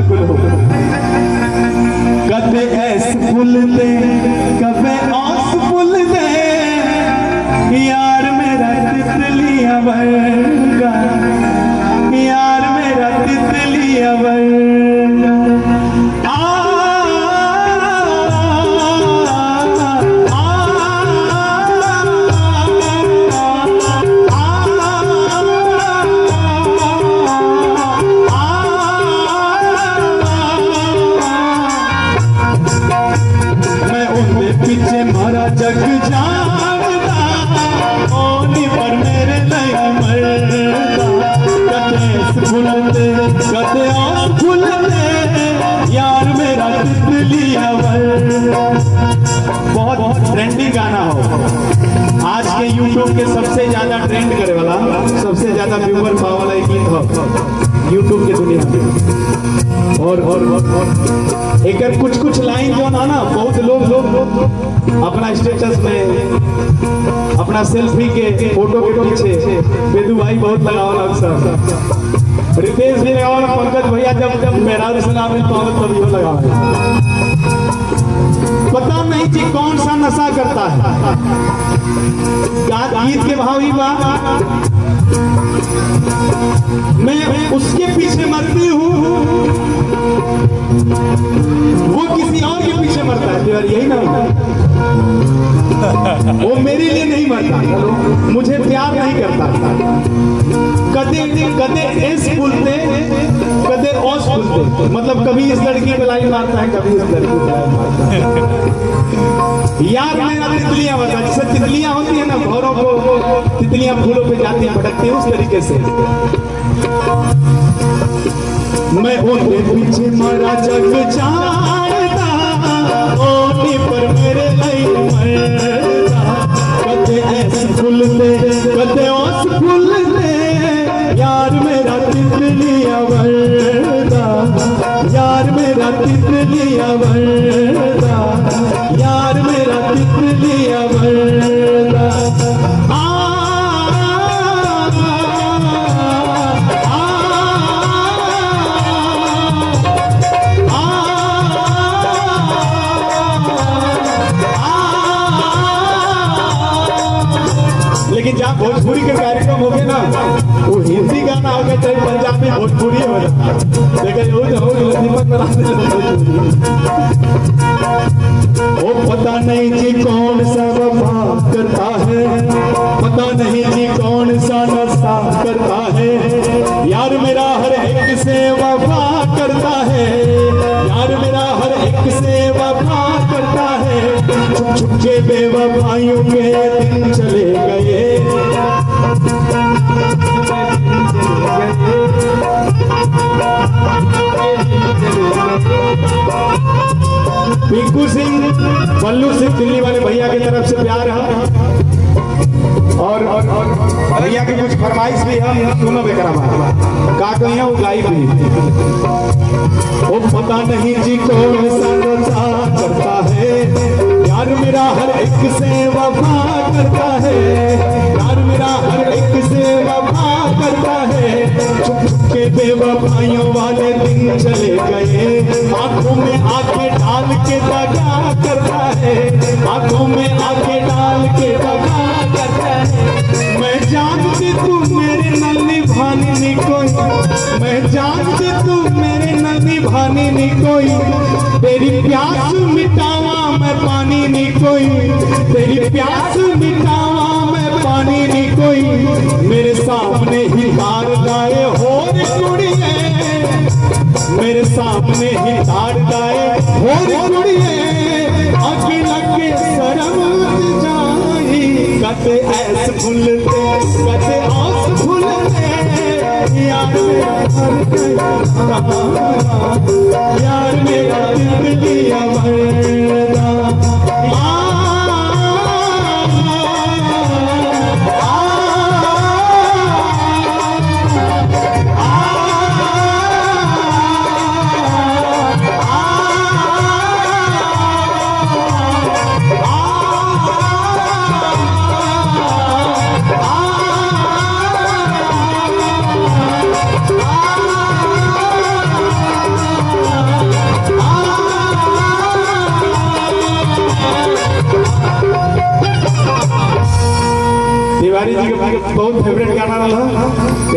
बिल्कुल कदे ऐस फुल दे कबे औस फुल दे यार मेरा तितलिया वर्गा यार मेरा तितलिया वर्गा पीछे मारा जग जानदा ओनी पर मेरे लिए मरदा कदे फुलते कदे आस फुलते यार मेरा तितलिया वर्गा। बहुत ट्रेंडिंग गाना हो आज के यूट्यूब के सबसे ज्यादा ट्रेंड करे वाला सबसे ज्यादा व्यूअर पाने वाला गीत हो यूट्यूब की दुनिया में। और एक कुछ लाइन जो ना बहुत लोग अपना स्टेटस में अपना सेल्फी के फोटो के पीछे बेदू भाई बहुत लगावल अक्सर रितेश भी लगावल पंकज भैया जब मेरा सुना में तभी वो लगावल। पता नहीं जी कौन सा नशा करता है गीत के भाव ही बा मैं उसके पीछे मरती हूँ वो किसी और के पीछे मरता है यार यही ना वो मेरे लिए नहीं मरता मुझे प्यार नहीं करता कदे कदे एस बोलते कदे ओस बोलते मतलब कभी इस लड़की पे लाइन मारता है कभी इस लड़की पे लाइन मारता है। यार मेरा तितलियां बता जैसे तितलियां होती है ना घरों को तितलियां फूलों पे जाती हैं भटकती है उस तरीके से मैं उनके पीछे मारा जग जानता ओनी पर मेरे लिए मरदा कदे ऐसे फूलते कदे ओस फूलते यार मेरा तितलिया वर्गा यार मेरा तितलिया वर्गा यार मेरा तितलिया वर्गा। लेकिन जहाँ भोजपुरी के कार्यक्रम हो गए ना वो हिंदी गाना हो गया चाहे पंजाबी भोजपुरी हो जाता लेकिन वो पता नहीं जी कौन सा वफा करता है पता नहीं जी कौन सा नशा करता है यार मेरा हर एक से वफा करता है यार मेरा हर एक से वफा करता है छुप छुप के बेवफाइयों के दिन चले गए पिंकू सिंह बल्लू सिंह दिल्ली वाले भैया की तरफ से प्यार है और भैया की कुछ फरमाइश भी है सुनो बेकरा का कहीं वो गाई भी वो पता नहीं जी कौन सा नशा करता है यार मेरा हर एक से वफा करता है यार मेरा हर एक से वफा करता है छुप छुप के बेवफाइयों वाले दिन चले गए आंखों में आंखें डाल के दगा करता है आंखों में आंखें डाल के दगा करता है। मैं जानती तू मेरे नन्ही भानी नी कोई मैं जानती तू मेरे नन्ही भानी नी कोई तेरी प्यास मिटावा मैं पानी नी कोई तेरी प्यास मिटावा मैं पानी नी कोई मेरे सामने ही तार गाए हो रे कुड़िए मेरे सामने ही तार गाए हो रे कुड़िए आगे लगे शर्म जाई कदे ऐस फुलते कदे आस फुलते यार मेरा तितलिया वर्गा तिवारी जी के बहुत फेवरेट गाना रहा।